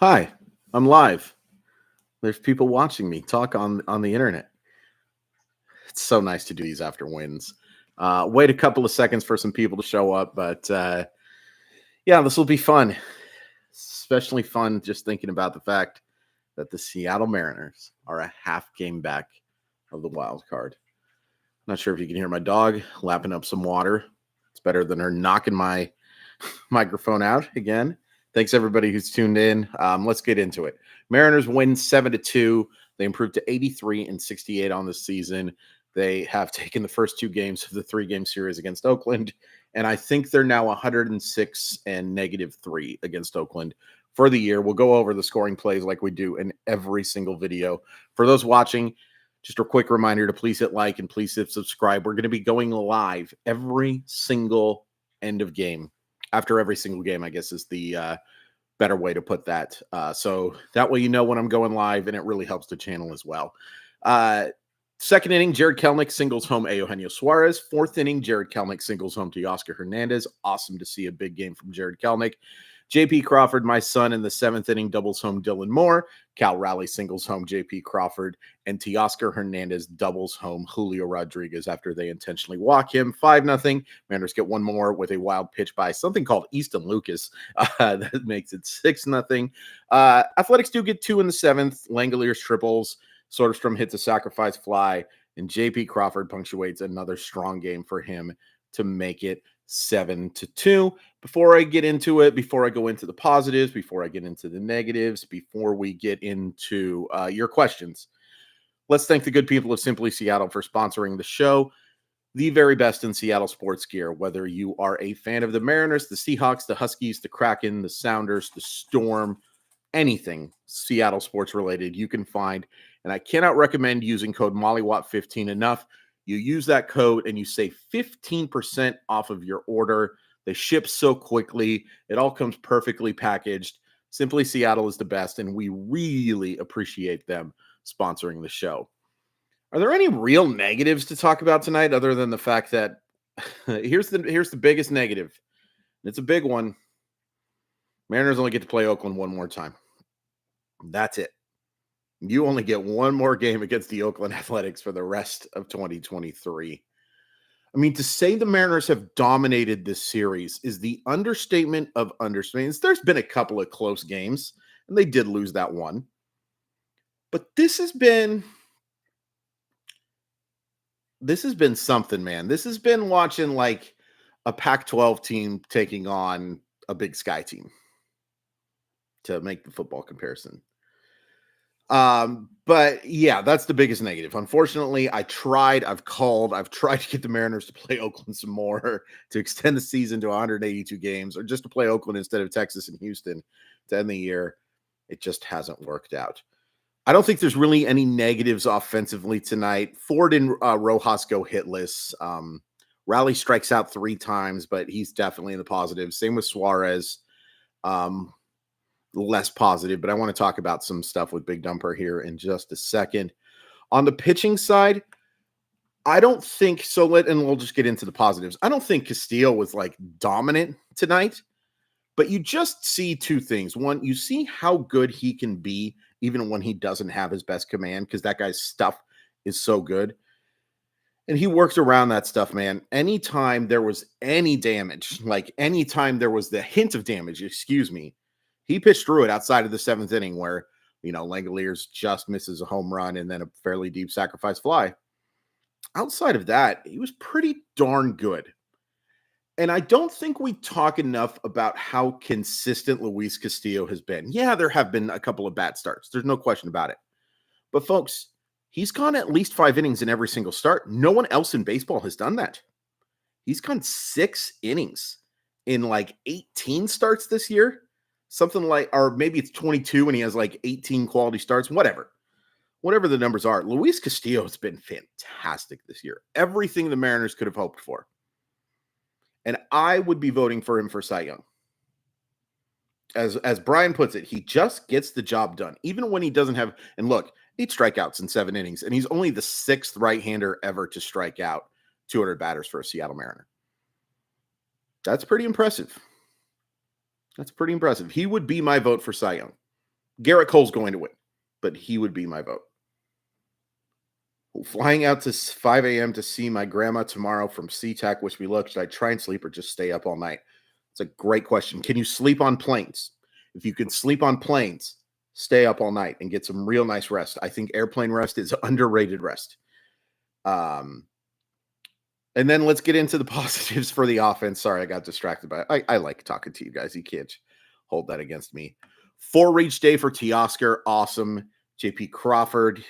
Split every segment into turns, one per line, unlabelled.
Hi, I'm live. There's people watching me talk on the internet. It's so nice to do these after wins. Wait a couple of seconds for some people to show up, but yeah, this will be fun. Especially fun just thinking about the fact that the Seattle Mariners are a half game back of the wild card. Not sure if you can hear my dog lapping up some water. It's better than her knocking my microphone out again. Thanks everybody who's tuned in. Let's get into it. Mariners win 7-2. They improved to 83 and 68 on the season. They have taken the first two games of the 3-game series against Oakland, and I think they're now 106 and -3 against Oakland for the year. We'll go over the scoring plays like we do in every single video. For those watching, just a quick reminder to please hit like and please hit subscribe. We're going to be going live every single end of game. After every single game, I guess, is the better way to put that. So that way you know when I'm going live, and it really helps the channel as well. Second inning, Jared Kelenic singles home Eugenio Suarez. Fourth inning, Jared Kelenic singles home to Oscar Hernandez. Awesome to see a big game from Jared Kelenic. J.P. Crawford, my son, in the seventh inning, doubles home Dylan Moore. Cal Raleigh singles home J.P. Crawford. And Teoscar Hernandez doubles home Julio Rodriguez after they intentionally walk him. 5-0. Mariners get one more with a wild pitch by something called Easton Lucas. That makes it 6-0. Athletics do get two in the seventh. Langoliers triples. Soderstrom hits a sacrifice fly. And J.P. Crawford punctuates another strong game for him to make it 7-2. Before I get into it, before I go into the positives, before I get into the negatives, before we get into your questions, let's thank the good people of Simply Seattle for sponsoring the show. The very best in Seattle sports gear, whether you are a fan of the Mariners, the Seahawks, the Huskies, the Kraken, the Sounders, the Storm, anything Seattle sports related, you can find. And I cannot recommend using code Mollywop15 enough. You use that code and you save 15% off of your order. They ship so quickly. It all comes perfectly packaged. Simply Seattle is the best, and we really appreciate them sponsoring the show. Are there any real negatives to talk about tonight other than the fact that here's the biggest negative. It's a big one. Mariners only get to play Oakland one more time. That's it. You only get one more game against the Oakland Athletics for the rest of 2023. I mean, to say the Mariners have dominated this series is the understatement of understatements. There's been a couple of close games, and they did lose that one. But this has been something, man. This has been watching like a Pac-12 team taking on a Big Sky team, to make the football comparison. But yeah, that's the biggest negative. Unfortunately, I've tried to get the Mariners to play Oakland some more, to extend the season to 182 games, or just to play Oakland instead of Texas and Houston to end the year. It just hasn't worked out. I don't think there's really any negatives offensively tonight. Ford and Rojas go hitless. Raleigh strikes out 3 times, but he's definitely in the positive. Same with Suarez. Less positive, but I want to talk about some stuff with Big Dumper here in just a second. On the pitching side, I don't think so. And we'll just get into the positives. I don't think Castillo was like dominant tonight, but you just see two things. One, you see how good he can be even when he doesn't have his best command, because that guy's stuff is so good. And he works around that stuff, man. Anytime there was any damage, like anytime there was the hint of damage, he pitched through it outside of the 7th inning where, Langoliers just misses a home run and then a fairly deep sacrifice fly. Outside of that, he was pretty darn good. And I don't think we talk enough about how consistent Luis Castillo has been. Yeah, there have been a couple of bad starts. There's no question about it. But folks, he's gone at least 5 innings in every single start. No one else in baseball has done that. He's gone 6 innings in like 18 starts this year. Something like, or maybe it's 22 and he has like 18 quality starts, whatever the numbers are. Luis Castillo has been fantastic this year. Everything the Mariners could have hoped for. And I would be voting for him for Cy Young. As Brian puts it, he just gets the job done. Even when he doesn't have, and look, 8 strikeouts in 7 innings, and he's only the 6th right-hander ever to strike out 200 batters for a Seattle Mariner. That's pretty impressive. He would be my vote for Cy Young. Garrett Cole's going to win, but he would be my vote. Flying out to 5 a.m. to see my grandma tomorrow from SeaTac. Wish me luck. Should I try and sleep or just stay up all night? It's a great question. Can you sleep on planes? If you can sleep on planes, stay up all night and get some real nice rest. I think airplane rest is underrated rest. And then let's get into the positives for the offense. Sorry, I got distracted by it. I like talking to you guys. You can't hold that against me. 4-reach day for Teoscar. Awesome. JP Crawford,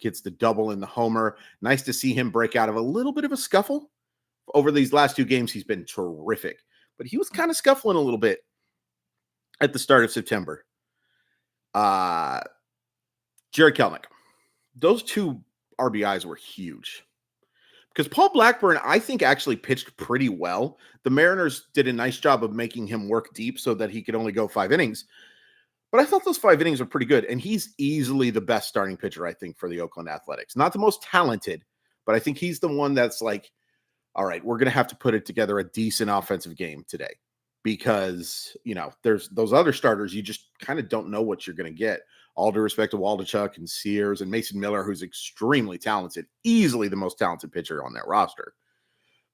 gets the double in the homer. Nice to see him break out of a little bit of a scuffle. Over these last 2 games, he's been terrific. But he was kind of scuffling a little bit at the start of September. Jared Kelenic. Those 2 RBIs were huge. Because Paul Blackburn, I think, actually pitched pretty well. The Mariners did a nice job of making him work deep so that he could only go 5 innings. But I thought those 5 innings were pretty good. And he's easily the best starting pitcher, I think, for the Oakland Athletics. Not the most talented, but I think he's the one that's like, all right, we're going to have to put it together a decent offensive game today. Because, there's those other starters, you just kind of don't know what you're going to get. All due respect to Waldichuk and Sears and Mason Miller, who's extremely talented, easily the most talented pitcher on that roster.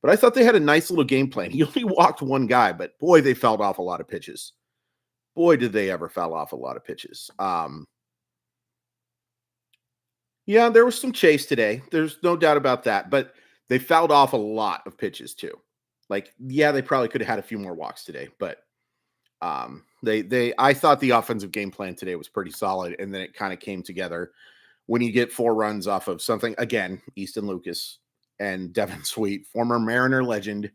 But I thought they had a nice little game plan. He only walked 1 guy, but boy, they fouled off a lot of pitches. Boy, did they ever foul off a lot of pitches. Yeah, there was some chase today. There's no doubt about that. But they fouled off a lot of pitches too. They probably could have had a few more walks today. But I thought the offensive game plan today was pretty solid. And then it kind of came together when you get 4 runs off of something. Again, Easton Lucas and Devin Sweet, former Mariner legend,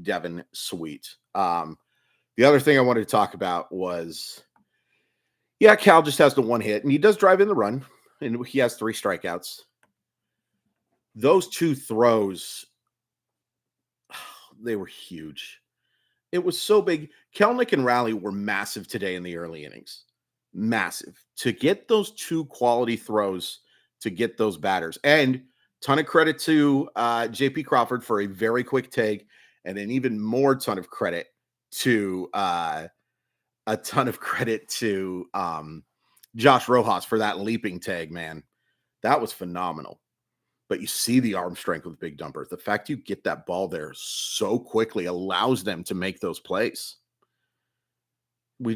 Devin Sweet. The other thing I wanted to talk about was, Cal just has the 1 hit, and he does drive in the run, and he has 3 strikeouts. Those 2 throws, they were huge. It was so big. Kelenic and Raleigh were massive today in the early innings. Massive. To get those 2 quality throws, to get those batters. And ton of credit to JP Crawford for a very quick take, and an even more ton of credit to Josh Rojas for that leaping tag, man. That was phenomenal. But you see the arm strength with Big Dumper. The fact you get that ball there so quickly allows them to make those plays. We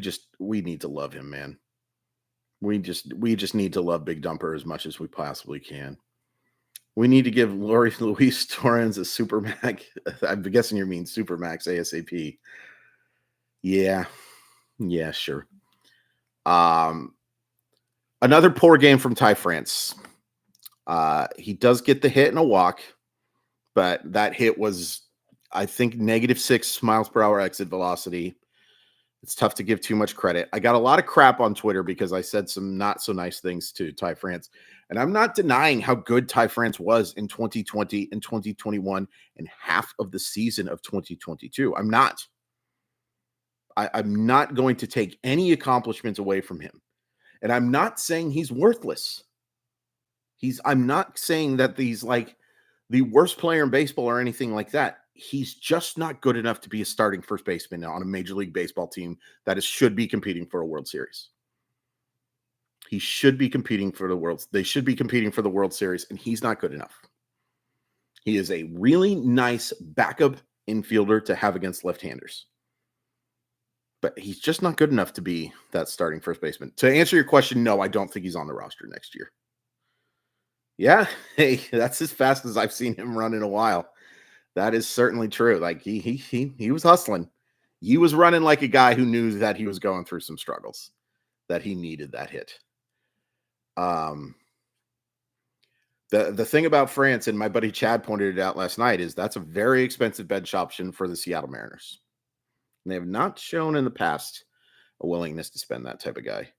need to love him, man. We just need to love Big Dumper as much as we possibly can. We need to give Luis Torrens a Supermax. I'm guessing you mean Supermax ASAP. Yeah, sure. Another poor game from Ty France. He does get the hit and a walk, but that hit was, I think, -6 miles per hour exit velocity. It's tough to give too much credit. I got a lot of crap on Twitter because I said some not so nice things to Ty France. And I'm not denying how good Ty France was in 2020 and 2021 and half of the season of 2022. I'm not. I'm not going to take any accomplishments away from him. And I'm not saying he's worthless. I'm not saying that he's like the worst player in baseball or anything like that. He's just not good enough to be a starting first baseman on a Major League Baseball team that should be competing for a World Series. He should be competing for the World. They should be competing for the World Series, and he's not good enough. He is a really nice backup infielder to have against left-handers. But he's just not good enough to be that starting first baseman. To answer your question, no, I don't think he's on the roster next year. Yeah, hey, that's as fast as I've seen him run in a while. That is certainly true. Like he was hustling. He was running like a guy who knew that he was going through some struggles, that he needed that hit. The thing about France, and my buddy Chad pointed it out last night, is that's a very expensive bench option for the Seattle Mariners. And they have not shown in the past a willingness to spend that type of guy.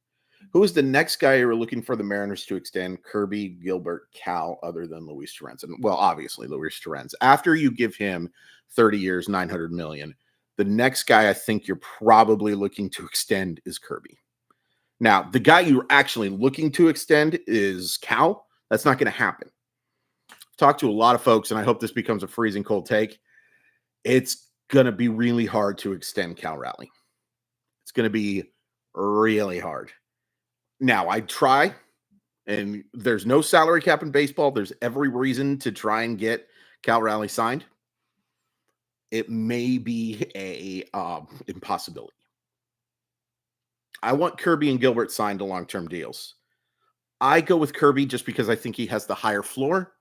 Who is the next guy you were looking for the Mariners to extend? Kirby, Gilbert, Cal, other than Luis Torrens? And well, obviously Luis Torrens. After you give him 30 years, $900 million, the next guy I think you're probably looking to extend is Kirby. Now, the guy you're actually looking to extend is Cal. That's not going to happen. I've talked to a lot of folks, and I hope this becomes a freezing cold take. It's going to be really hard to extend Cal Raleigh. It's going to be really hard. Now, I'd try, and there's no salary cap in baseball. There's every reason to try and get Cal Raleigh signed. It may be a impossibility. I want Kirby and Gilbert signed to long-term deals. I go with Kirby just because I think he has the higher floor.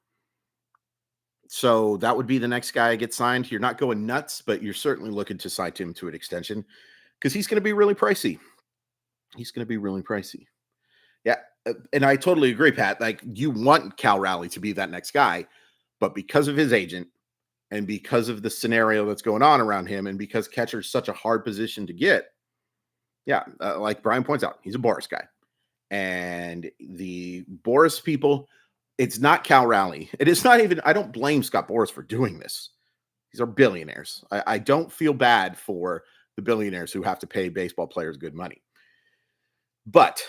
So that would be the next guy I get signed. You're not going nuts, but you're certainly looking to sign him to an extension because he's going to be really pricey. He's going to be really pricey. Yeah. And I totally agree, Pat. Like, you want Cal Raleigh to be that next guy, but because of his agent and because of the scenario that's going on around him and because catcher is such a hard position to get, like Brian points out, he's a Boris guy. And the Boris people, it's not Cal Raleigh. It is not even, I don't blame Scott Boras for doing this. These are billionaires. I don't feel bad for the billionaires who have to pay baseball players good money. But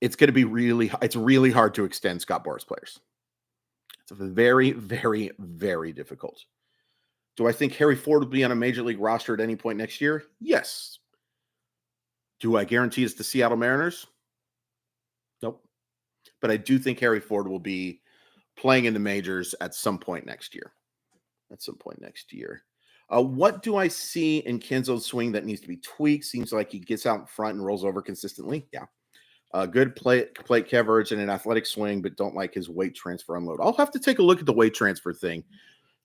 it's going to be it's really hard to extend Scott Boras players. It's very, very, very difficult. Do I think Harry Ford will be on a major league roster at any point next year? Yes. Do I guarantee it's the Seattle Mariners? Nope. But I do think Harry Ford will be playing in the majors at some point next year. What do I see in Kenzo's swing that needs to be tweaked? Seems like he gets out in front and rolls over consistently. Yeah. Good plate coverage and an athletic swing, but don't like his weight transfer unload. I'll have to take a look at the weight transfer thing.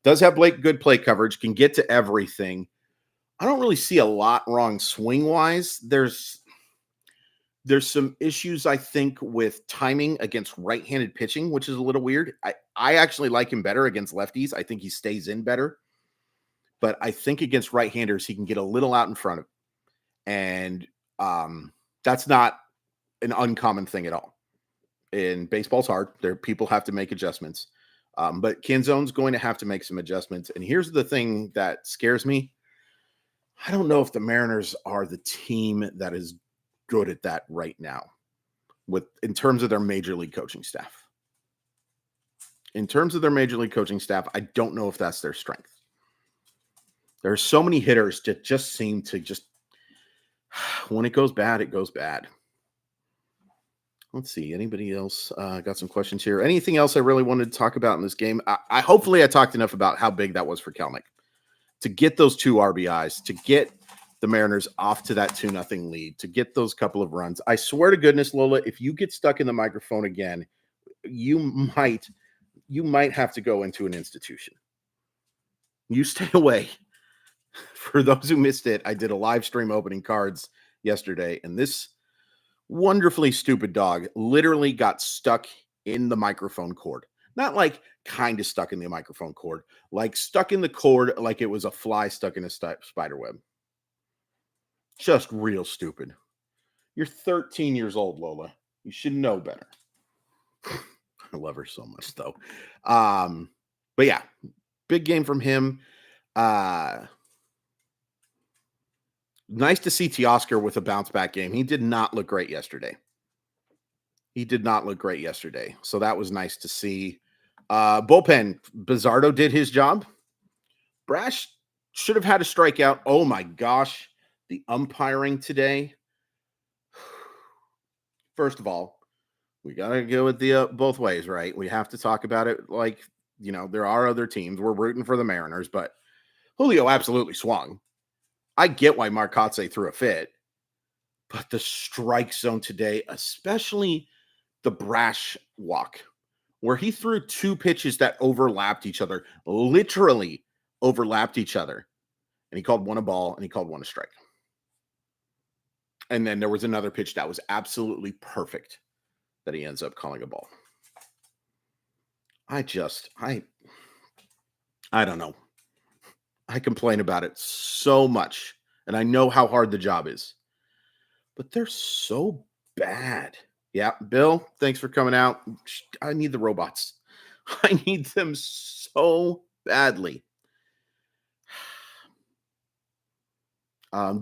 Does have good plate coverage, can get to everything. I don't really see a lot wrong swing-wise. There's some issues, I think, with timing against right-handed pitching, which is a little weird. I actually like him better against lefties. I think he stays in better. But I think against right-handers, he can get a little out in front of him. And that's not an uncommon thing at all. And baseball's hard. People have to make adjustments. But Kenzone's going to have to make some adjustments. And here's the thing that scares me. I don't know if the Mariners are the team that is good at that right now in terms of their major league coaching staff. I don't know if that's their strength. There are so many hitters that just seem to when it goes bad, it goes bad. Let's see. Anybody else got some questions here? Anything else I really wanted to talk about in this game? Hopefully I talked enough about how big that was for Kelnick to get those 2 RBIs, to get the Mariners off to that 2-0 lead, to get those couple of runs. I swear to goodness, Lola, if you get stuck in the microphone again, you might have to go into an institution. You stay away. For those who missed it, I did a live stream opening cards yesterday, and this wonderfully stupid dog literally got stuck in the microphone cord. Not like kind of stuck in the microphone cord, like stuck in the cord like it was a fly stuck in a spider web. Just real stupid. You're 13 years old, Lola. You should know better. I love her so much, though. But yeah, big game from him. Nice to see Teoscar with a bounce back game. He did not look great yesterday. So that was nice to see. Bullpen, Bizzardo did his job. Brash should have had a strikeout. Oh my gosh. The umpiring today. First of all, we got to go with the both ways, right? We have to talk about it like, there are other teams. We're rooting for the Mariners, but Julio absolutely swung. I get why Mark Kotze threw a fit, but the strike zone today, especially the Brash walk, where he threw 2 pitches that overlapped each other, literally overlapped each other. And he called one a ball and he called one a strike. And then there was another pitch that was absolutely perfect that he ends up calling a ball. I don't know. I complain about it so much, and I know how hard the job is, but they're so bad. Yeah, Bill, thanks for coming out. I need the robots. I need them so badly.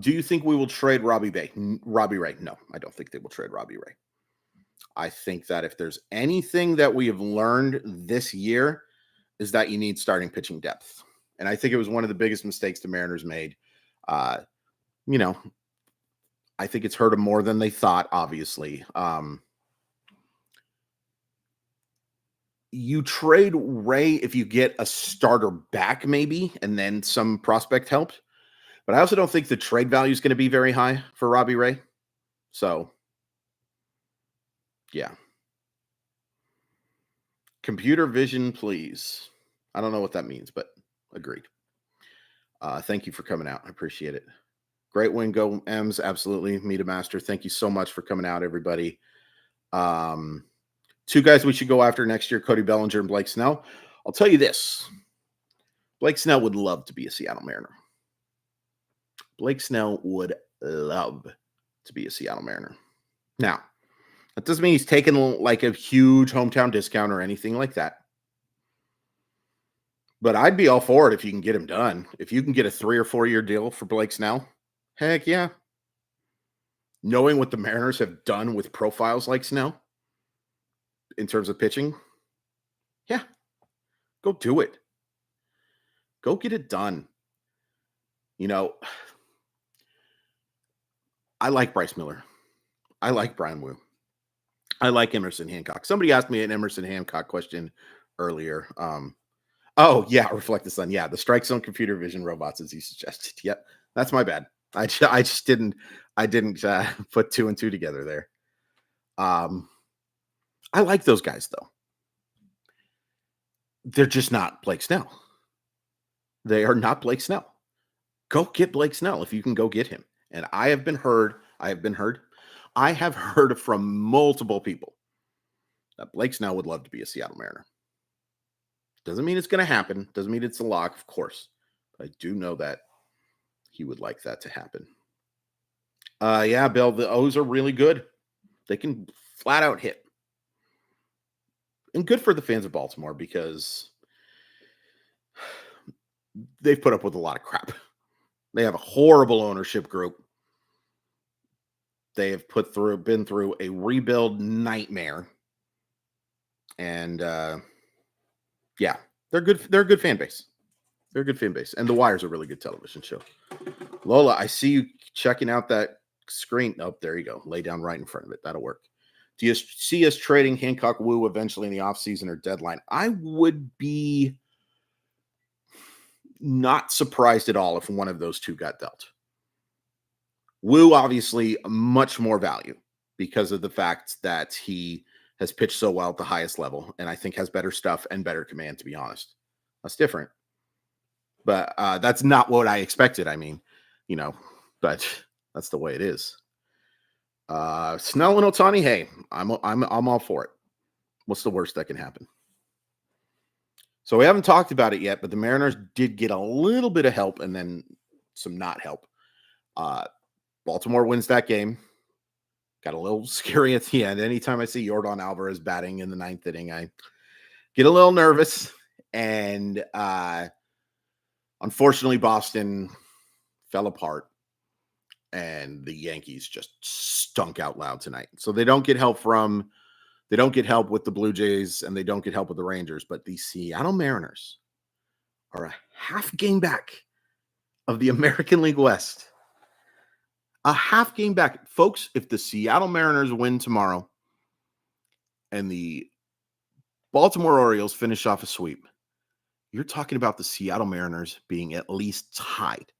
Do you think we will trade Robbie Ray? No, I don't think they will trade Robbie Ray. I think that if there's anything that we have learned this year is that you need starting pitching depth. And I think it was one of the biggest mistakes the Mariners made. I think it's hurt them more than they thought, obviously. You trade Ray if you get a starter back, maybe, and then some prospect help. But I also don't think the trade value is going to be very high for Robbie Ray. So, yeah. Computer vision, please. I don't know what that means, but agreed. Thank you for coming out. I appreciate it. Great win, go M's. Absolutely. Meet a master. Thank you so much for coming out, everybody. Two guys we should go after next year, Cody Bellinger and Blake Snell. I'll tell you this. Blake Snell would love to be a Seattle Mariner. Blake Snell would love to be a Seattle Mariner. Now, that doesn't mean he's taking like a huge hometown discount or anything like that. But I'd be all for it if you can get him done. If you can get a 3 or 4 year deal for Blake Snell, heck yeah. Knowing what the Mariners have done with profiles like Snell in terms of pitching, yeah, go do it. Go get it done. You know, I like Bryce Miller. I like Brian Wu. I like Emerson Hancock. Somebody asked me an Emerson Hancock question earlier. Oh, yeah, Reflect the Sun. Yeah, the strike zone computer vision robots, as you suggested. Yep, that's my bad. I just didn't put 2 and 2 together there. I like those guys, though. They're just not Blake Snell. They are not Blake Snell. Go get Blake Snell if you can go get him. And I have heard from multiple people that Blake Snell would love to be a Seattle Mariner. Doesn't mean it's going to happen. Doesn't mean it's a lock, of course. But I do know that he would like that to happen. Yeah, Bill, the O's are really good. They can flat out hit. And good for the fans of Baltimore because they've put up with a lot of crap. They have a horrible ownership group. They have been through a rebuild nightmare. And yeah, they're good. They're a good fan base. They're a good fan base. And The Wire's a really good television show. Lola, I see you checking out that screen. Oh, there you go. Lay down right in front of it. That'll work. Do you see us trading Hancock Wu eventually in the offseason or deadline? I would be not surprised at all if one of those two got dealt. Wu, obviously, much more value because of the fact that he has pitched so well at the highest level and I think has better stuff and better command, to be honest. That's different. But that's not what I expected. I mean, but that's the way it is. Snell and Ohtani, hey, I'm all for it. What's the worst that can happen? So we haven't talked about it yet, but the Mariners did get a little bit of help and then some not help. Baltimore wins that game. Got a little scary at the end. Anytime I see Yordan Alvarez batting in the 9th inning, I get a little nervous. And unfortunately, Boston fell apart. And the Yankees just stunk out loud tonight. So they don't get help with the Blue Jays and they don't get help with the Rangers, but the Seattle Mariners are a half game back of the American League West. A half game back. Folks, if the Seattle Mariners win tomorrow and the Baltimore Orioles finish off a sweep, you're talking about the Seattle Mariners being at least tied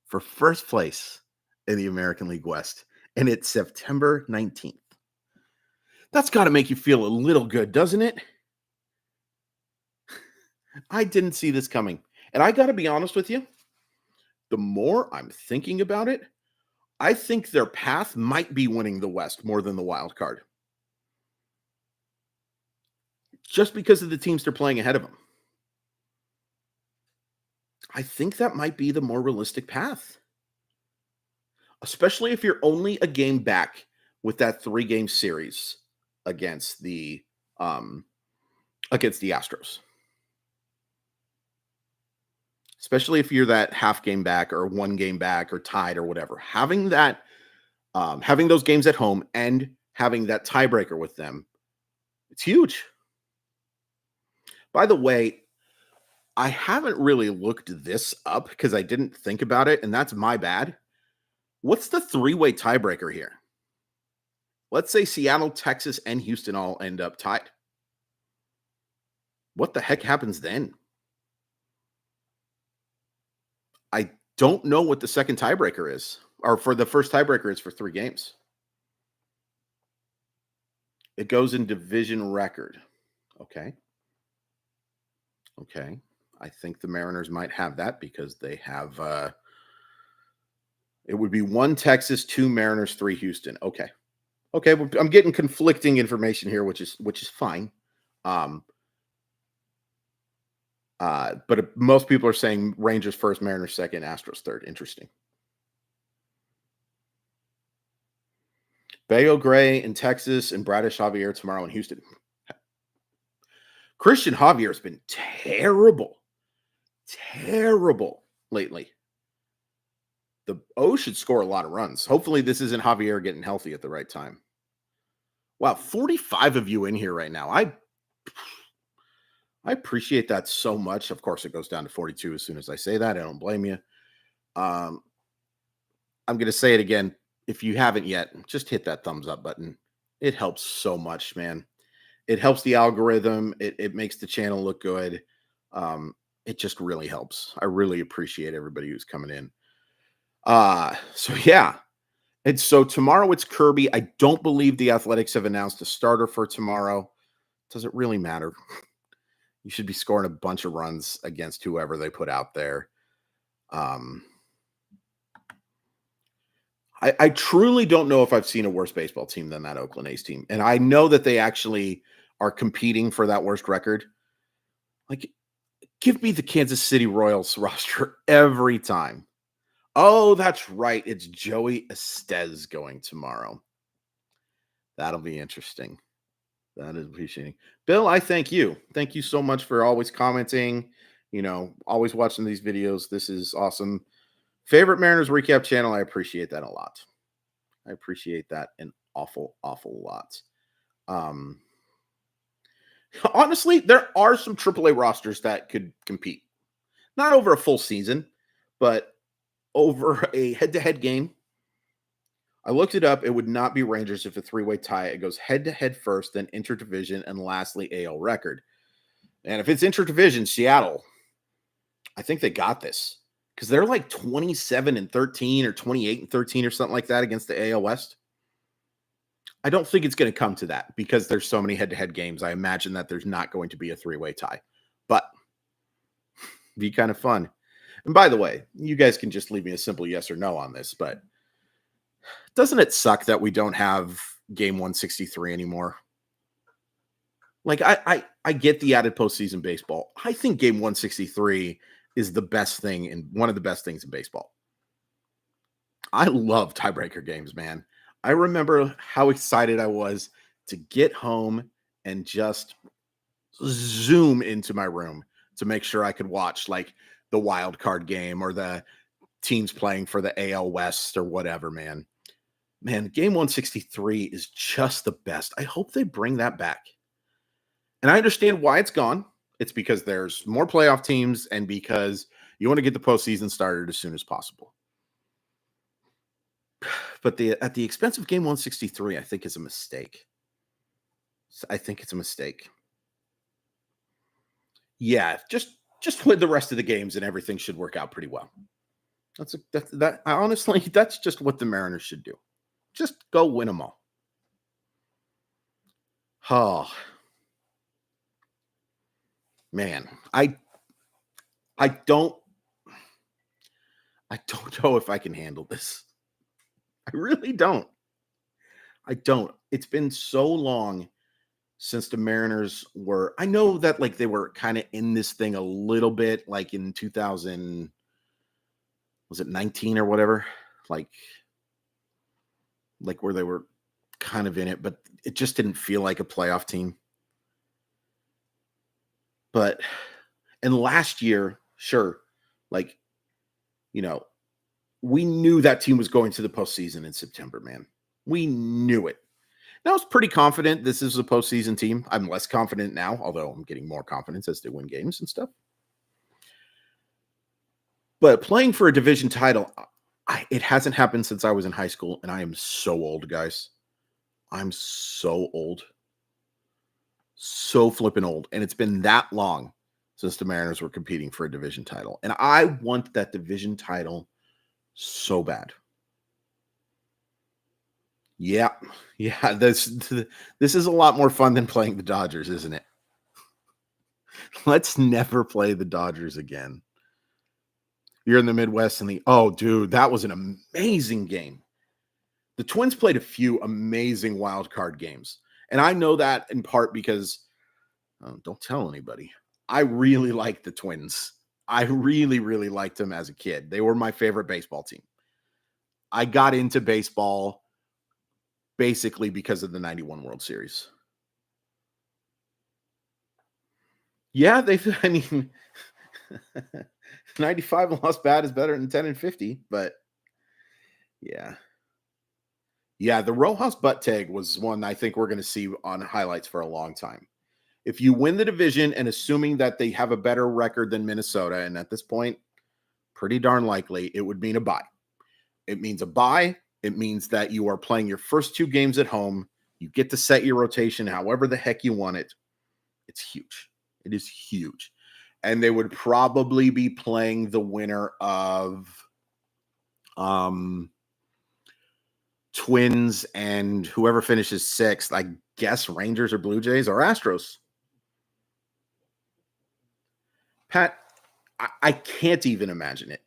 for first place in the American League West, and it's September 19th. That's got to make you feel a little good, doesn't it? I didn't see this coming. And I got to be honest with you, the more I'm thinking about it, I think their path might be winning the West more than the wild card. Just because of the teams they're playing ahead of them. I think that might be the more realistic path. Especially if you're only a game back with that 3-game series against the Astros. Especially if you're that half game back or 1 game back or tied or whatever. Having that, having those games at home and having that tiebreaker with them, it's huge. By the way, I haven't really looked this up because I didn't think about it, and that's my bad. What's the three-way tiebreaker here? Let's say Seattle, Texas, and Houston all end up tied. What the heck happens then? I don't know what the second tiebreaker is, or for the first tiebreaker is for 3 games. It goes in division record. Okay. I think the Mariners might have that because they have it would be 1 Texas, 2 Mariners, 3 Houston. Okay. Well, I'm getting conflicting information here, which is fine. But most people are saying Rangers first, Mariners second, Astros third. Interesting. Bayo Gray in Texas and Bradish Javier tomorrow in Houston. Christian Javier has been terrible lately. The O should score a lot of runs. Hopefully this isn't Javier getting healthy at the right time. Wow, 45 of you in here right now. I appreciate that so much. Of course, it goes down to 42 as soon as I say that. I don't blame you. I'm going to say it again. If you haven't yet, just hit that thumbs up button. It helps so much, man. It helps the algorithm. It makes the channel look good. It just really helps. I really appreciate everybody who's coming in. So yeah. And so tomorrow it's Kirby. I don't believe the Athletics have announced a starter for tomorrow. Does it really matter? You should be scoring a bunch of runs against whoever they put out there. I truly don't know if I've seen a worse baseball team than that Oakland A's team. And I know that they actually are competing for that worst record. Like, give me the Kansas City Royals roster every time. Oh, that's right. It's Joey Estes going tomorrow. That'll be interesting. That is appreciating. Bill, I thank you. Thank you so much for always commenting, always watching these videos. This is awesome. Favorite Mariners recap channel. I appreciate that a lot. I appreciate that an awful lot. Honestly, there are some AAA rosters that could compete. Not over a full season, but over a head-to-head game. I looked it up. It would not be Rangers if a 3-way tie. It goes head-to-head first, then interdivision, and lastly, AL record. And if it's interdivision, Seattle, I think they got this. Because they're like 27-13 or 28-13 or something like that against the AL West. I don't think it's going to come to that because there's so many head-to-head games. I imagine that there's not going to be a 3-way tie. But be kind of fun. And by the way, you guys can just leave me a simple yes or no on this, but doesn't it suck that we don't have game 163 anymore? Like, I get the added postseason baseball. I think game 163 is the best thing and one of the best things in baseball. I love tiebreaker games, man. I remember how excited I was to get home and just zoom into my room to make sure I could watch like the wild card game or the teams playing for the AL West or whatever, man. Man, game 163 is just the best. I hope they bring that back. And I understand why it's gone. It's because there's more playoff teams and because you want to get the postseason started as soon as possible. But at the expense of game 163, I think is a mistake. I think it's a mistake. Yeah, just win the rest of the games and everything should work out pretty well. Honestly, that's just what the Mariners should do. Just go win them all. Oh, man, I don't know if I can handle this. I really don't. It's been so long since the Mariners were, I know that like they were kind of in this thing a little bit, like in 2000, was it 19 or whatever? Like where they were kind of in it, but it just didn't feel like a playoff team. And last year, sure, like, we knew that team was going to the postseason in September, man. We knew it. And I was pretty confident this is a postseason team. I'm less confident now, although I'm getting more confidence as they win games and stuff. But playing for a division title, It hasn't happened since I was in high school, and I am so old, guys. I'm so old. So flipping old. And it's been that long since the Mariners were competing for a division title. And I want that division title so bad. Yeah. Yeah. This is a lot more fun than playing the Dodgers, isn't it? Let's never play the Dodgers again. You're in the Midwest and oh, dude, that was an amazing game. The Twins played a few amazing wild card games. And I know that in part because, don't tell anybody, I really liked the Twins. I really, really liked them as a kid. They were my favorite baseball team. I got into baseball basically because of the 91 World Series. Yeah, I mean, 95 lost bad is better than 10 and 50, but yeah. Yeah, the Rojas butt tag was one I think we're going to see on highlights for a long time. If you win the division and assuming that they have a better record than Minnesota, and at this point, pretty darn likely, it would mean a bye. It means a bye. It means that you are playing your first 2 games at home. You get to set your rotation however the heck you want it. It's huge. It is huge. And they would probably be playing the winner of Twins and whoever finishes 6th, I guess Rangers or Blue Jays or Astros. Pat, I can't even imagine it.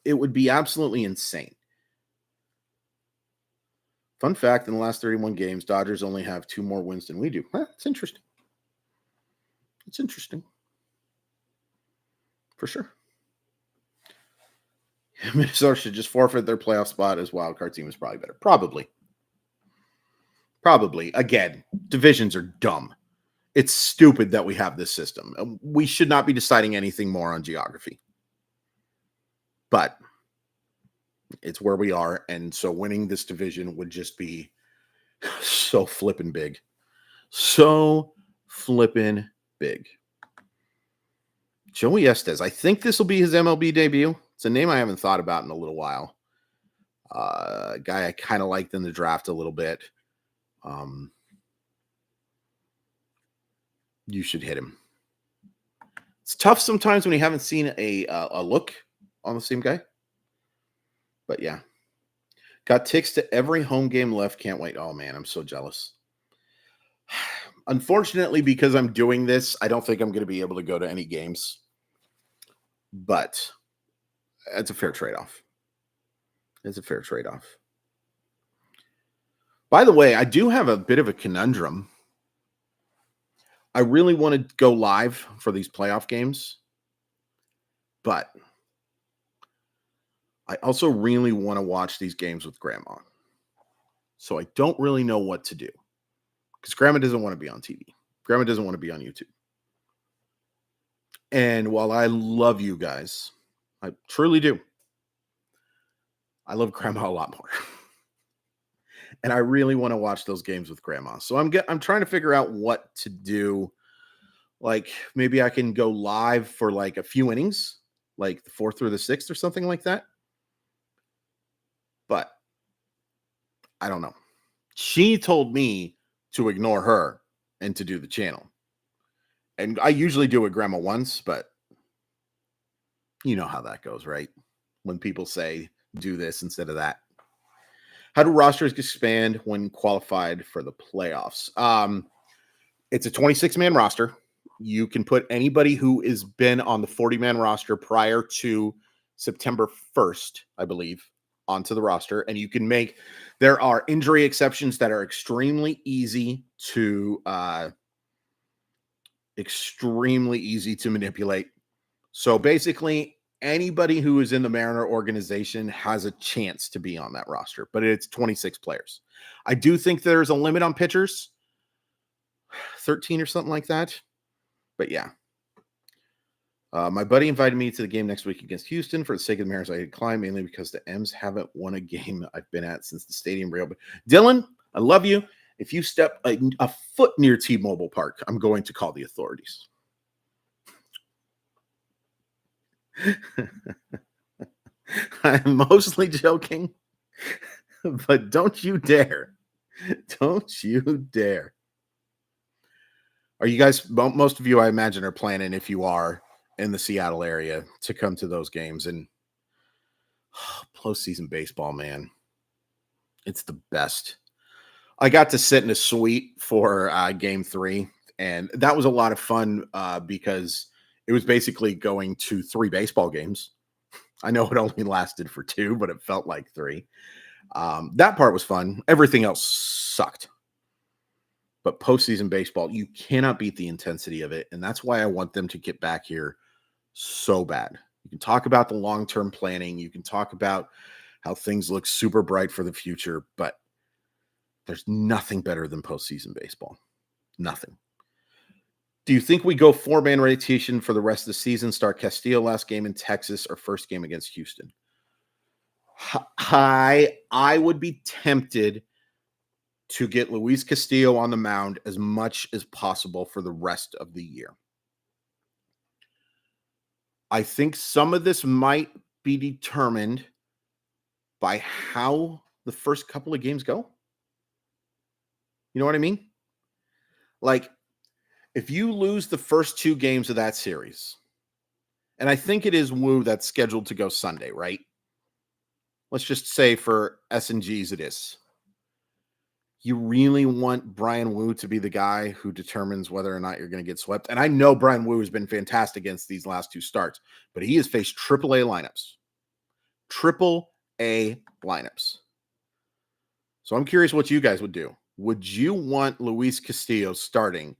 It would be absolutely insane. Fun fact, in the last 31 games, Dodgers only have 2 more wins than we do. It's interesting. It's interesting. For sure. Minnesota should just forfeit their playoff spot as wildcard team is probably better. Probably. Again, divisions are dumb. It's stupid that we have this system. We should not be deciding anything more on geography. But it's where we are. And so winning this division would just be so flippin' big. So flippin' big. Joey Estes. I think this will be his MLB debut. It's a name I haven't thought about in a little while. A guy I kind of liked in the draft a little bit. You should hit him. It's tough sometimes when you haven't seen a look on the same guy. But yeah. Got ticks to every home game left. Can't wait. Oh, man, I'm so jealous. Unfortunately, because I'm doing this, I don't think I'm going to be able to go to any games. But it's a fair trade-off. By the way, I do have a bit of a conundrum. I really want to go live for these playoff games, but I also really want to watch these games with Grandma. So I don't really know what to do because Grandma doesn't want to be on TV. Grandma doesn't want to be on YouTube. And while I love you guys, I truly do, I love Grandma a lot more. And I really want to watch those games with Grandma. So I'm trying to figure out what to do. Like maybe I can go live for like a few innings, like the 4th or the 6th or something like that. But I don't know. She told me to ignore her and to do the channel. And I usually do it Grandma once, but you know how that goes, right? When people say do this instead of that. How do rosters expand when qualified for the playoffs? It's a 26-man roster. You can put anybody who has been on the 40-man roster prior to September 1st, I believe, onto the roster. And you can there are injury exceptions that are extremely easy to manipulate. So basically, anybody who is in the Mariner organization has a chance to be on that roster, but it's 26 players. I do think there's a limit on pitchers, 13 or something like that. But yeah. My buddy invited me to the game next week against Houston. For the sake of the Mariners, I declined mainly because the M's haven't won a game I've been at since the stadium reopened. Dylan, I love you. If you step a foot near T-Mobile Park, I'm going to call the authorities. I'm mostly joking, but don't you dare. Don't you dare. Are you guys, most of you, I imagine, are planning, if you are in the Seattle area, to come to those games? And postseason baseball, man, it's the best. I got to sit in a suite for game 3, and that was a lot of fun because it was basically going to 3 baseball games. I know it only lasted for 2, but it felt like 3. That part was fun. Everything else sucked. But postseason baseball, you cannot beat the intensity of it. And that's why I want them to get back here so bad. You can talk about the long-term planning. You can talk about how things look super bright for the future, but there's nothing better than postseason baseball. Nothing. Do you think we go 4-man rotation for the rest of the season? Start Castillo last game in Texas or first game against Houston? I would be tempted to get Luis Castillo on the mound as much as possible for the rest of the year. I think some of this might be determined by how the first couple of games go. You know what I mean? Like, if you lose the first 2 games of that series, and I think it is Wu that's scheduled to go Sunday, right? Let's just say for S&Gs it is. You really want Brian Wu to be the guy who determines whether or not you're going to get swept. And I know Brian Wu has been fantastic against these last 2 starts, but he has faced AAA lineups. AAA lineups. So I'm curious what you guys would do. Would you want Luis Castillo starting,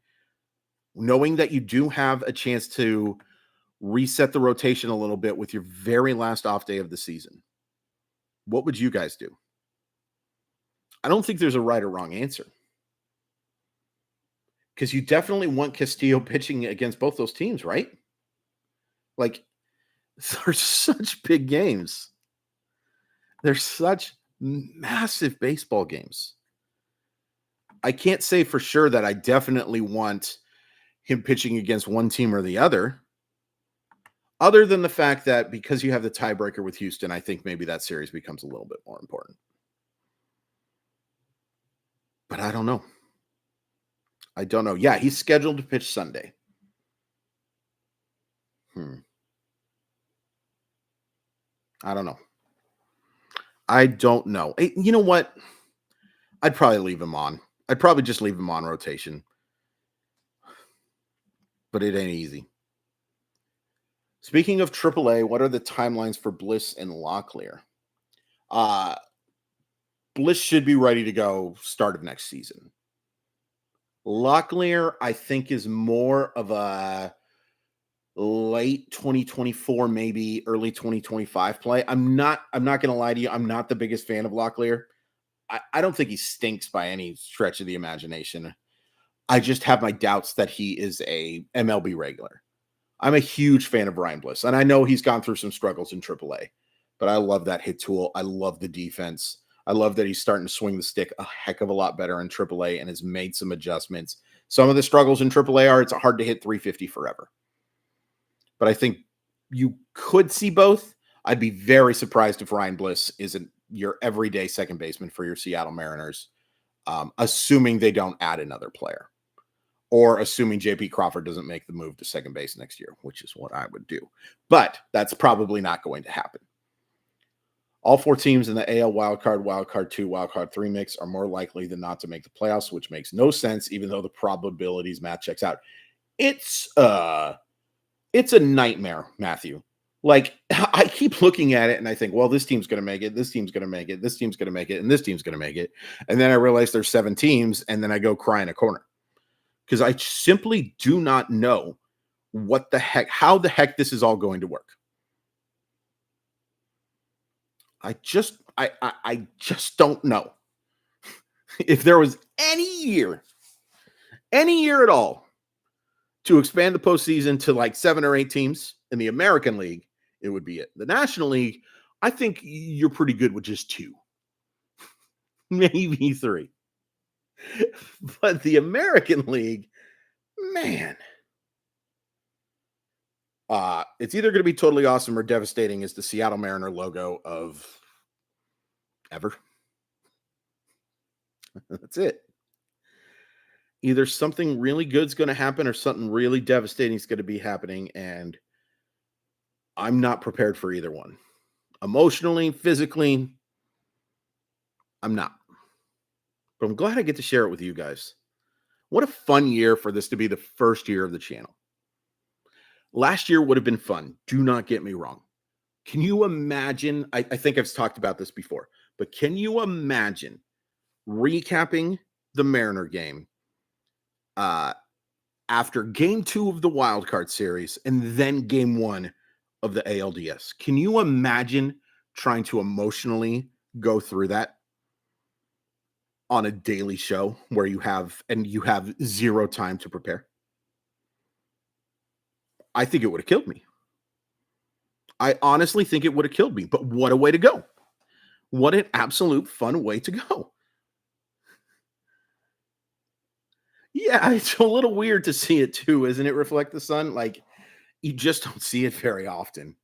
knowing that you do have a chance to reset the rotation a little bit with your very last off day of the season? What would you guys do? I don't think there's a right or wrong answer, because you definitely want Castillo pitching against both those teams, right? Like, they're such big games. They're such massive baseball games. I can't say for sure that I definitely want him pitching against one team or the other than the fact that because you have the tiebreaker with Houston, I think maybe that series becomes a little bit more important. But I don't know. I don't know. Yeah, he's scheduled to pitch Sunday. I don't know. I don't know. You know what? I'd probably leave him on. I'd probably just leave him on rotation. But it ain't easy. Speaking of AAA, what are the timelines for Bliss and Locklear? Bliss should be ready to go start of next season. Locklear, I think, is more of a late 2024, maybe early 2025 play. I'm not going to lie to you. I'm not the biggest fan of Locklear. I don't think he stinks by any stretch of the imagination. I just have my doubts that he is a MLB regular. I'm a huge fan of Ryan Bliss, and I know he's gone through some struggles in AAA, but I love that hit tool. I love the defense. I love that he's starting to swing the stick a heck of a lot better in AAA and has made some adjustments. Some of the struggles in AAA are it's hard to hit 350 forever. But I think you could see both. I'd be very surprised if Ryan Bliss isn't your everyday second baseman for your Seattle Mariners, assuming they don't add another player, or assuming JP Crawford doesn't make the move to second base next year, which is what I would do. But that's probably not going to happen. All 4 teams in the AL wildcard 2, wildcard 3 mix are more likely than not to make the playoffs, which makes no sense, even though the probabilities math checks out. It's a nightmare, Matthew. Like, I keep looking at it and I think, well, this team's going to make it, this team's going to make it, this team's going to make it, and this team's going to make it. And then I realize there's 7 teams, and then I go cry in a corner. Because I simply do not know how the heck this is all going to work. I just don't know. If there was any year at all to expand the postseason to like 7 or 8 teams in the American League, it would be it. The National League, I think you're pretty good with just 2, maybe 3. But the American League, man, It's either going to be totally awesome or devastating as the Seattle Mariner logo of ever. That's it. Either something really good's going to happen or something really devastating is going to be happening, and I'm not prepared for either one. Emotionally, physically, I'm not. But I'm glad I get to share it with you guys. What a fun year for this to be the first year of the channel. Last year would have been fun. Do not get me wrong. Can you imagine? I think I've talked about this before, but can you imagine recapping the Mariner game after game 2 of the wild card series and then game 1 of the ALDS? Can you imagine trying to emotionally go through that on a daily show where you have zero time to prepare? I think it would have killed me. I honestly think it would have killed me, but what a way to go. What an absolute fun way to go. Yeah, it's a little weird to see it too, isn't it? Reflect the sun. Like, you just don't see it very often.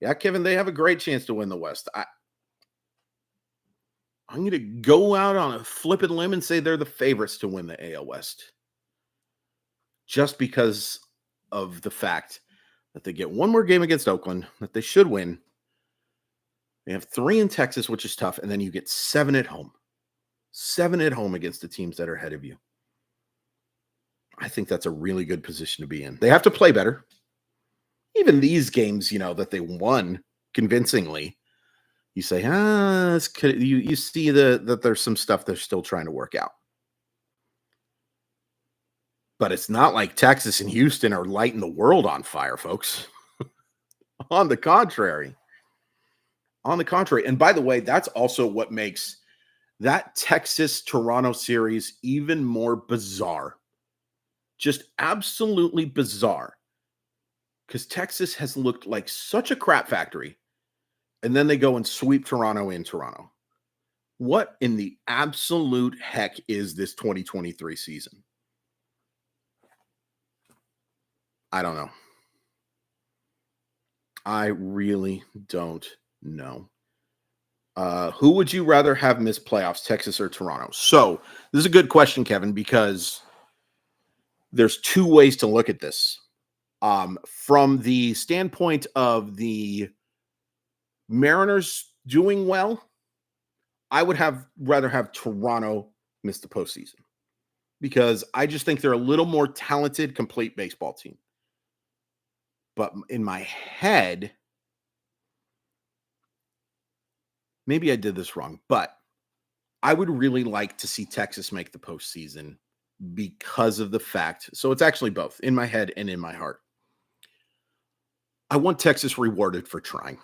Yeah, Kevin, they have a great chance to win the West. I'm going to go out on a flippin' limb and say they're the favorites to win the AL West. Just because of the fact that they get one more game against Oakland that they should win. They have 3 in Texas, which is tough, and then you get 7 at home. 7 at home against the teams that are ahead of you. I think that's a really good position to be in. They have to play better. Even these games, that they won convincingly, you say, you see that there's some stuff they're still trying to work out. But it's not like Texas and Houston are lighting the world on fire, folks. On the contrary. And by the way, that's also what makes that Texas-Toronto series even more bizarre. Just absolutely bizarre. Because Texas has looked like such a crap factory. And then they go and sweep Toronto in Toronto. What in the absolute heck is this 2023 season? I don't know. I really don't know. Who would you rather have miss playoffs, Texas or Toronto? So this is a good question, Kevin, because there's 2 ways to look at this. From the standpoint of the Mariners doing well, I would rather have Toronto miss the postseason because I just think they're a little more talented, complete baseball team. But in my head, maybe I did this wrong, but I would really like to see Texas make the postseason because of the fact. So it's actually both in my head and in my heart. I want Texas rewarded for trying.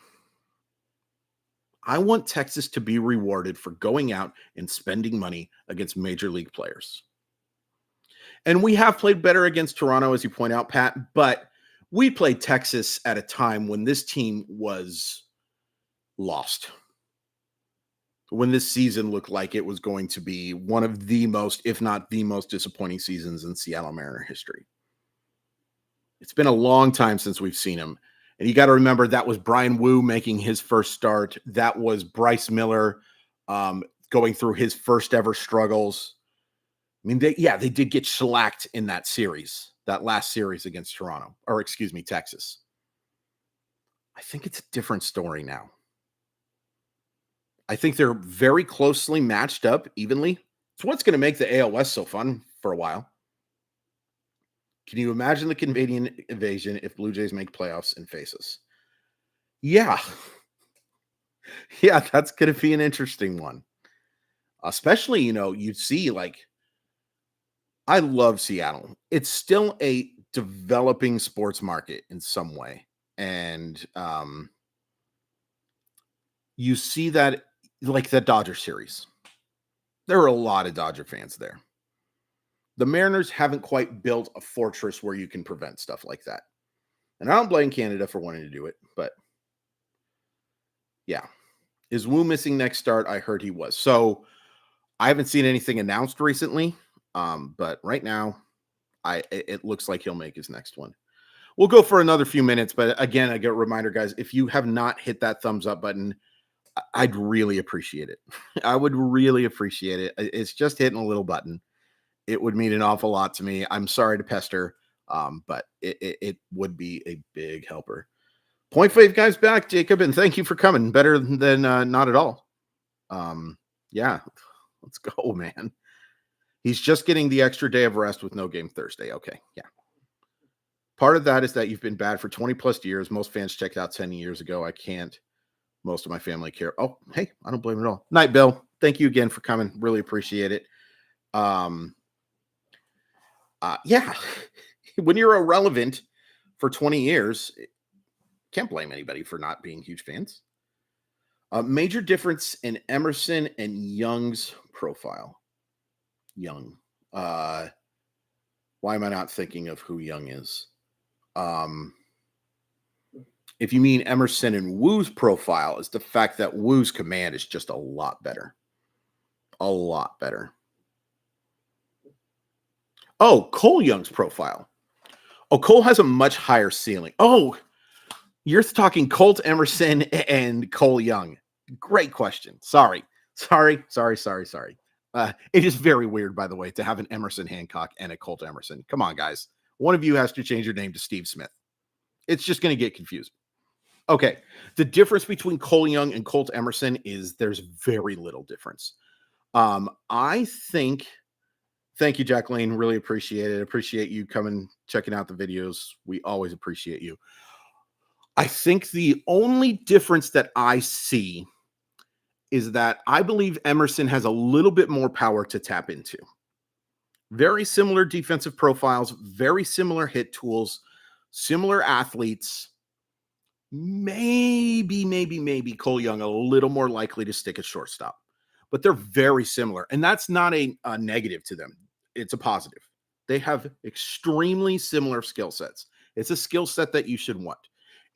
I want Texas to be rewarded for going out and spending money against major league players. And we have played better against Toronto, as you point out, Pat, but we played Texas at a time when this team was lost. When this season looked like it was going to be one of the most, if not the most disappointing seasons in Seattle Mariner history. It's been a long time since we've seen him. And you got to remember that was Brian Wu making his first start. That was Bryce Miller going through his first ever struggles. I mean, they did get shellacked in that series, that last series against Texas. I think it's a different story now. I think they're very closely matched up evenly. It's what's going to make the AL West so fun for a while. Can you imagine the Canadian invasion if Blue Jays make playoffs and face us? Yeah. Yeah, that's going to be an interesting one. Especially, you'd see I love Seattle. It's still a developing sports market in some way. And you see that like the Dodger series. There are a lot of Dodger fans there. The Mariners haven't quite built a fortress where you can prevent stuff like that. And I don't blame Canada for wanting to do it, but yeah. Is Wu missing next start? I heard he was. So I haven't seen anything announced recently, but right now it looks like he'll make his next one. We'll go for another few minutes, but again, I get a reminder, guys, if you have not hit that thumbs up button, I'd really appreciate it. I would really appreciate it. It's just hitting a little button. It would mean an awful lot to me. I'm sorry to pester, but it would be a big helper. Point 5 guys back, Jacob, and thank you for coming. Better than not at all. Yeah, let's go, man. He's just getting the extra day of rest with no game Thursday. Okay, yeah. Part of that is that you've been bad for 20 plus years. Most fans checked out 10 years ago. I can't. Most of my family care. Oh, hey, I don't blame it at all. Night, Bill. Thank you again for coming. Really appreciate it. Yeah. When you're irrelevant for 20 years, can't blame anybody for not being huge fans. Major difference in Emerson and Young's profile. Young. Why am I not thinking of who Young is? If you mean Emerson and Woo's profile, is the fact that Woo's command is just a lot better. A lot better. Oh, Cole Young's profile. Oh, Cole has a much higher ceiling. Oh, you're talking Colt Emerson and Cole Young. Great question. Sorry. It is very weird, by the way, to have an Emerson Hancock and a Colt Emerson. Come on, guys. One of you has to change your name to Steve Smith. It's just going to get confusing. Okay. The difference between Cole Young and Colt Emerson is there's very little difference. I think, thank you, Jacqueline. Really appreciate it. Appreciate you coming, checking out the videos. We always appreciate you. I think the only difference that I see is that I believe Emerson has a little bit more power to tap into. Very similar defensive profiles, very similar hit tools, similar athletes. Maybe Cole Young a little more likely to stick at shortstop, but they're very similar. And that's not a negative to them. It's a positive. They have extremely similar skill sets. It's a skill set that you should want.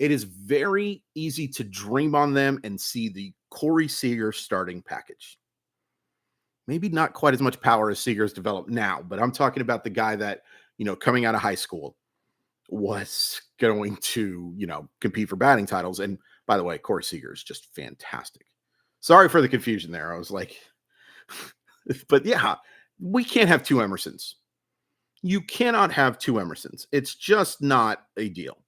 It is very easy to dream on them and see the Corey Seager starting package. Maybe not quite as much power as Seager's developed now, but I'm talking about the guy that, coming out of high school was going to, compete for batting titles. And by the way, Corey Seager is just fantastic. Sorry for the confusion there. I was like, but yeah, we can't have two Emersons. You cannot have two Emersons. It's just not a deal.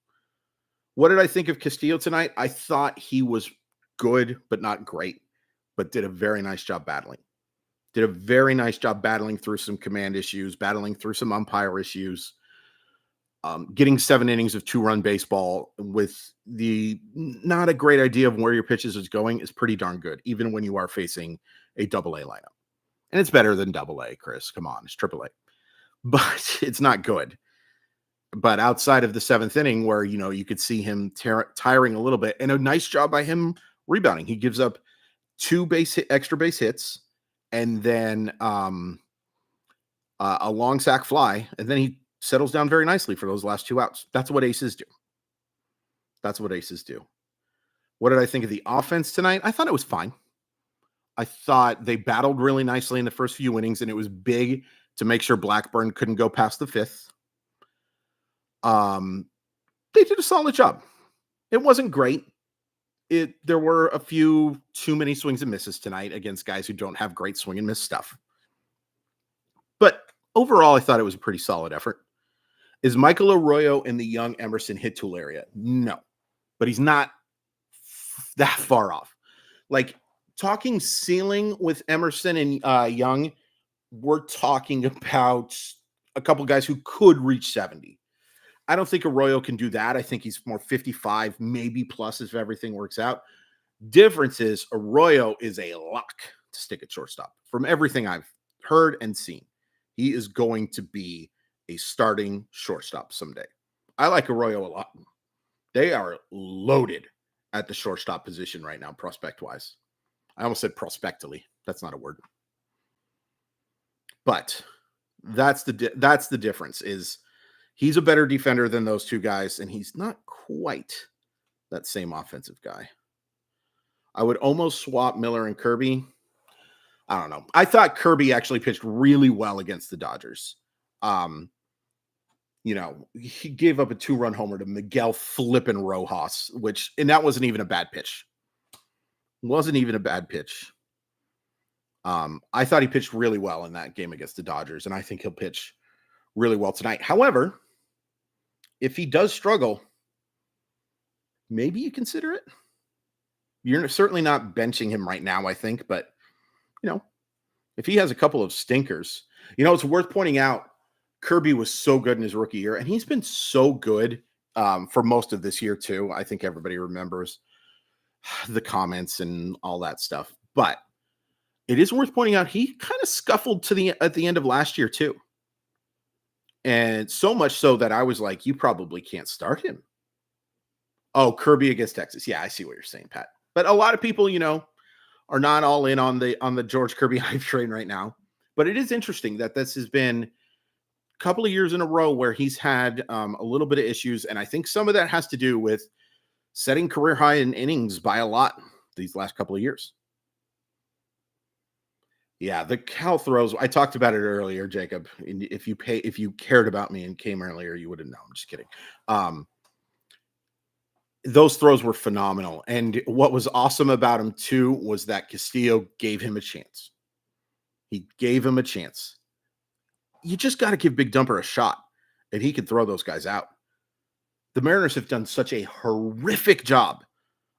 What did I think of Castillo tonight? I thought he was good, but not great, but did a very nice job battling. Did a very nice job battling through some command issues, battling through some umpire issues, getting 7 innings of 2-run baseball with the not a great idea of where your pitches is going is pretty darn good, even when you are facing a AA lineup. And it's better than AA, Chris. Come on, it's AAA. But it's not good. But outside of the 7th inning where, you could see him tiring a little bit, and a nice job by him rebounding. He gives up 2 extra base hits and then a long sack fly, and then he settles down very nicely for those last 2 outs. That's what aces do. What did I think of the offense tonight? I thought it was fine. I thought they battled really nicely in the first few innings, and it was big to make sure Blackburn couldn't go past the 5th. They did a solid job. It wasn't great. There were a few too many swings and misses tonight against guys who don't have great swing and miss stuff. But overall, I thought it was a pretty solid effort. Is Michael Arroyo in the young Emerson hit tool area? No, but he's not that far off. Like talking ceiling with Emerson and Young, we're talking about a couple guys who could reach 70. I don't think Arroyo can do that. I think he's more 55, maybe plus if everything works out. Difference is Arroyo is a lock to stick at shortstop. From everything I've heard and seen, he is going to be a starting shortstop someday. I like Arroyo a lot. They are loaded at the shortstop position right now, prospect-wise. I almost said prospectally. That's not a word. But that's the difference is he's a better defender than those 2 guys, and he's not quite that same offensive guy. I would almost swap Miller and Kirby. I don't know. I thought Kirby actually pitched really well against the Dodgers. he gave up a 2-run homer to Miguel flippin' Rojas, and that wasn't even a bad pitch. Wasn't even a bad pitch. I thought he pitched really well in that game against the Dodgers, and I think he'll pitch really well tonight. However, if he does struggle, maybe you consider it. You're certainly not benching him right now, I think, but if he has a couple of stinkers, it's worth pointing out Kirby was so good in his rookie year, and he's been so good for most of this year too. I think everybody remembers the comments and all that stuff, but it is worth pointing out he kind of scuffled at the end of last year too. And so much so that I was like, you probably can't start him. Oh, Kirby against Texas. Yeah, I see what you're saying, Pat. But a lot of people, are not all in on the George Kirby hype train right now. But it is interesting that this has been a couple of years in a row where he's had a little bit of issues. And I think some of that has to do with setting career high in innings by a lot these last couple of years. Yeah, the Cal throws. I talked about it earlier, Jacob. If you cared about me and came earlier, you would have known. I'm just kidding. Those throws were phenomenal. And what was awesome about him too was that Castillo gave him a chance. He gave him a chance. You just got to give Big Dumper a shot, and he can throw those guys out. The Mariners have done such a horrific job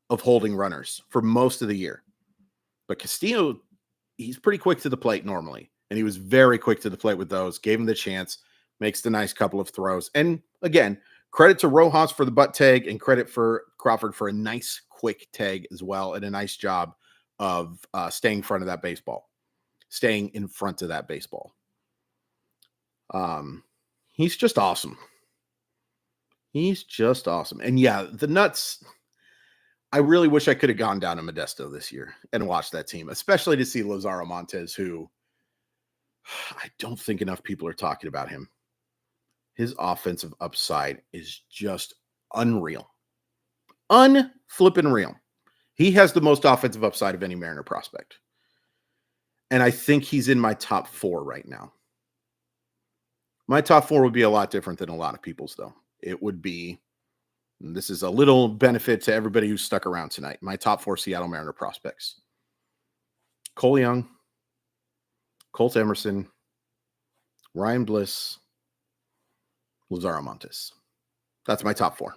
of holding runners for most of the year. But Castillo, he's pretty quick to the plate normally. And he was very quick to the plate with those, gave him the chance, makes the nice couple of throws. And again, credit to Rojas for the butt tag and credit for Crawford for a nice quick tag as well. And a nice job of staying in front of that baseball. He's just awesome. And yeah, the Nuts, I really wish I could have gone down to Modesto this year and watched that team, especially to see Lazaro Montes, who I don't think enough people are talking about him. His offensive upside is just unreal. Unflippin' real. He has the most offensive upside of any Mariner prospect. And I think he's in my top 4 right now. My top 4 would be a lot different than a lot of people's, though. It would be, and this is a little benefit to everybody who's stuck around tonight, my top 4 Seattle Mariner prospects. Cole Young, Colt Emerson, Ryan Bliss, Lazaro Montes. That's my top 4.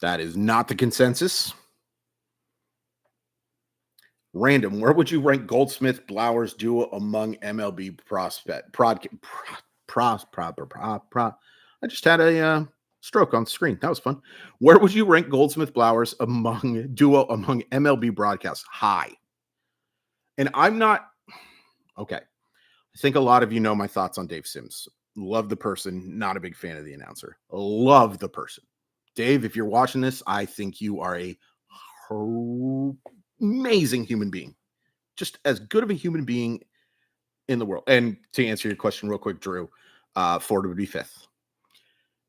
That is not the consensus. Random, where would you rank Goldsmith Blowers duo among MLB prospect? I just had a stroke on the screen. That was fun. Where would you rank Goldsmith Blowers duo among MLB broadcasts? High. And I'm not okay. I think a lot of you know my thoughts on Dave Sims. Love the person, not a big fan of the announcer. Love the person. Dave, if you're watching this, I think you are a amazing human being. Just as good of a human being in the world. And to answer your question real quick, Drew, Florida would be 5th.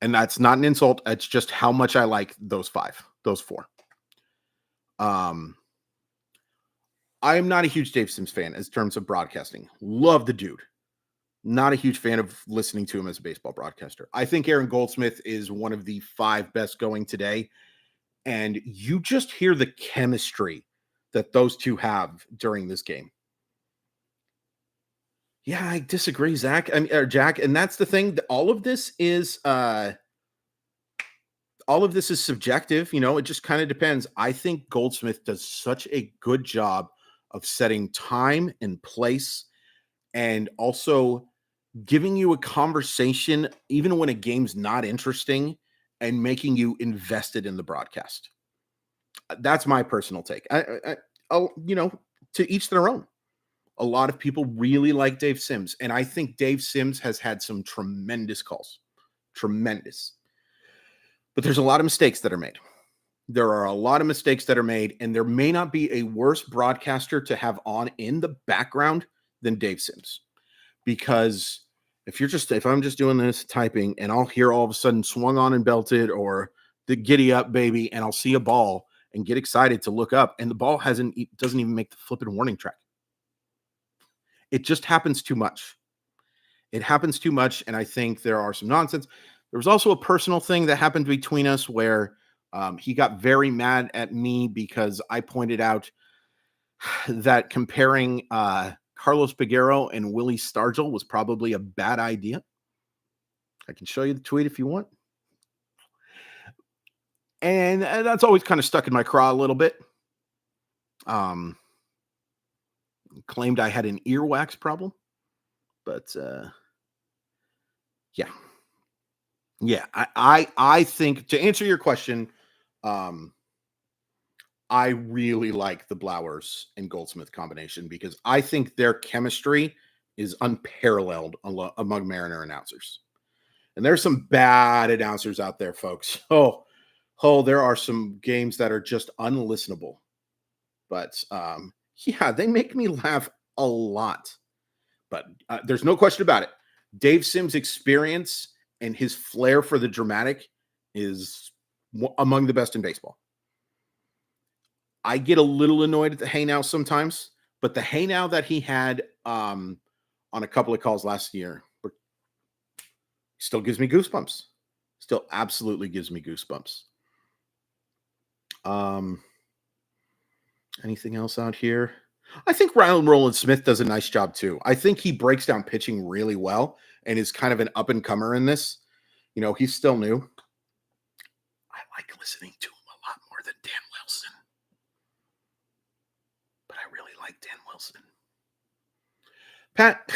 And that's not an insult. It's just how much I like those 4. I am not a huge Dave Sims fan in terms of broadcasting. Love the dude. Not a huge fan of listening to him as a baseball broadcaster. I think Aaron Goldsmith is one of the 5 best going today. And you just hear the chemistry that those two have during this game. Yeah, I disagree, Jack. And that's the thing. All of this is subjective. It just kind of depends. I think Goldsmith does such a good job of setting time and place and also giving you a conversation, even when a game's not interesting, and making you invested in the broadcast. That's my personal take. I'll, to each their own. A lot of people really like Dave Sims, and I think Dave Sims has had some tremendous calls. Tremendous. But there's a lot of mistakes that are made. And there may not be a worse broadcaster to have on in the background than Dave Sims. Because if I'm just doing this typing and I'll hear all of a sudden swung on and belted or the giddy up baby, and I'll see a ball and get excited to look up, and the ball doesn't even make the flipping warning track. It just happens too much. It happens too much, and I think there are some nonsense. There was also a personal thing that happened between us where he got very mad at me because I pointed out that comparing Carlos Peguero and Willie Stargell was probably a bad idea. I can show you the tweet if you want. And that's always kind of stuck in my craw a little bit. Claimed I had an earwax problem, but yeah. I think, to answer your question, I really like the Blowers and Goldsmith combination because I think their chemistry is unparalleled among Mariner announcers. And there's some bad announcers out there, folks. Oh, there are some games that are just unlistenable. But yeah, they make me laugh a lot. But there's no question about it. Dave Sims' experience and his flair for the dramatic is among the best in baseball. I get a little annoyed at the hey now sometimes, but the hey now that he had on a couple of calls last year still gives me goosebumps. Still absolutely gives me goosebumps. Anything else out here? I think Ryan Roland Smith does a nice job too. I think he breaks down pitching really well and is kind of an up and comer in this. You know, he's still new. I like listening to him a lot more than Dan Wilson. But I really like Dan Wilson. Pat,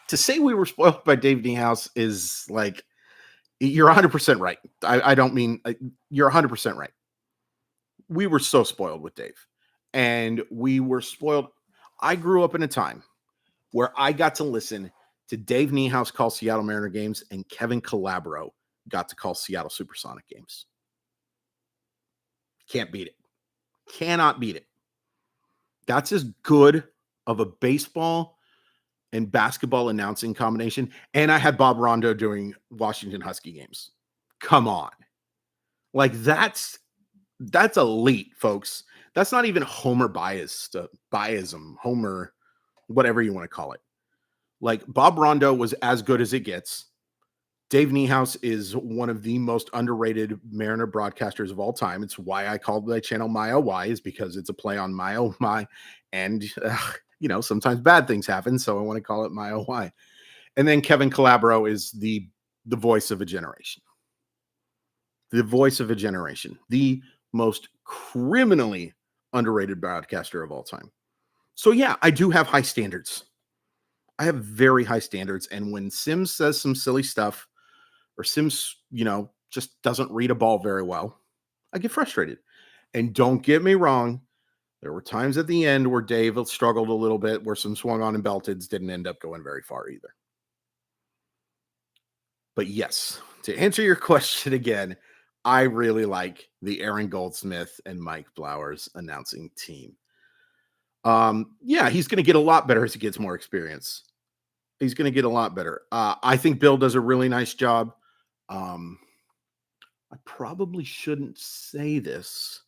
to say we were spoiled by Dave Niehaus is like, you're 100% right. I don't mean, you're 100% right. We were so spoiled with Dave. And we were spoiled. I grew up in a time where I got to listen to Dave Niehaus call Seattle Mariner games and Kevin Calabro got to call Seattle Supersonic games. Can't beat it. Cannot beat it. That's as good of a baseball and basketball announcing combination. And I had Bob Rondo doing Washington Husky games. Come on. Like that's elite, folks. That's not even Homer biasm, Homer, whatever you want to call it. Like Bob Rondo was as good as it gets. Dave Niehaus is one of the most underrated Mariner broadcasters of all time. It's why I called my channel My Oh Why, is because it's a play on My Oh My. And, you know, sometimes bad things happen. So I want to call it My Oh Why. And then Kevin Calabro is the voice of a generation. The voice of a generation. The most criminally underrated broadcaster of all time. So yeah, I do have high standards. I have very high standards. And when Sims says some silly stuff, or Sims, you know, just doesn't read a ball very well, I get frustrated. And don't get me wrong, there were times at the end where Dave struggled a little bit, where some swung on and belteds didn't end up going very far either. But yes, to answer your question again, I really like the Aaron Goldsmith and Mike Blowers announcing team. Yeah, he's going to get a lot better as he gets more experience. He's going to get a lot better. I think Bill does a really nice job. I probably shouldn't say this,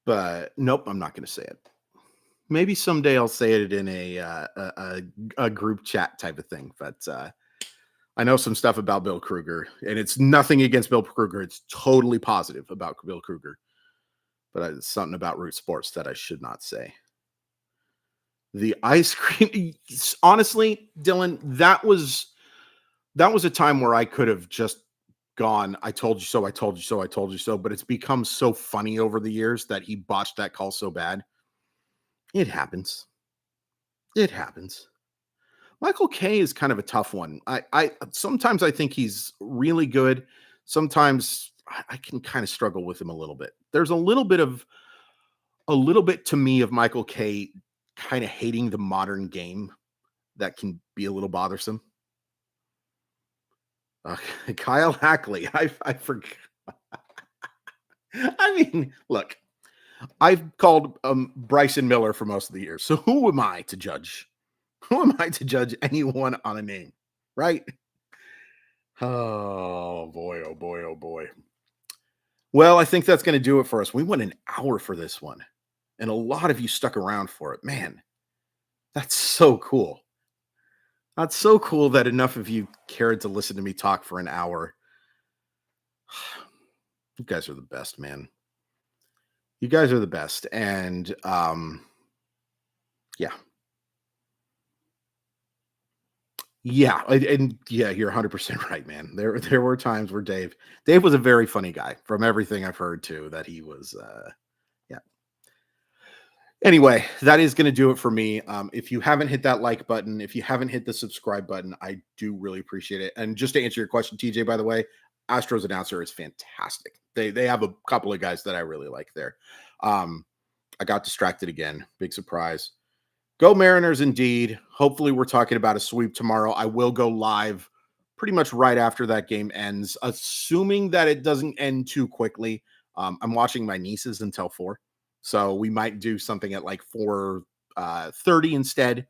but nope, I'm not going to say it. Maybe someday I'll say it in a group chat type of thing. But I know some stuff about Bill Kruger, and it's nothing against Bill Kruger. It's totally positive about Bill Kruger, but it's something about Root Sports that I should not say. The ice cream, honestly, Dylan, that was a time where I could have just gone, I told you so, I told you so, I told you so, but it's become so funny over the years that he botched that call so bad. It happens. It happens. Michael Kay is kind of a tough one. I sometimes I think he's really good. Sometimes I can kind of struggle with him a little bit. There's a little bit to me of Michael Kay kind of hating the modern game that can be a little bothersome. Kyle Hackley, I forgot. I mean, look, I've called Bryson Miller for most of the year, so who am I to judge? Who am I to judge anyone on a name, right? Oh boy, oh boy, oh boy. Well, I think that's going to do it for us. We went an hour for this one, and a lot of you stuck around for it. Man, that's so cool. That's so cool that enough of you cared to listen to me talk for an hour. You guys are the best, man. You guys are the best. And yeah. Yeah, and yeah, you're 100% right, man. There were times where Dave was a very funny guy from everything I've heard too, that he was yeah. Anyway, that is going to do it for me. If you haven't hit that like button, if you haven't hit the subscribe button, I do really appreciate it. And just to answer your question, TJ, by the way, Astros announcer is fantastic. They have a couple of guys that I really like there. I got distracted again. Big surprise. Go Mariners indeed. Hopefully, we're talking about a sweep tomorrow. I will go live pretty much right after that game ends, assuming that it doesn't end too quickly. I'm watching my nieces until 4. So we might do something at like 4:30 instead.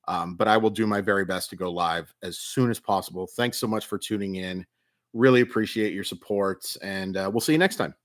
But I will do my very best to go live as soon as possible. Thanks so much for tuning in. Really appreciate your support, and we'll see you next time.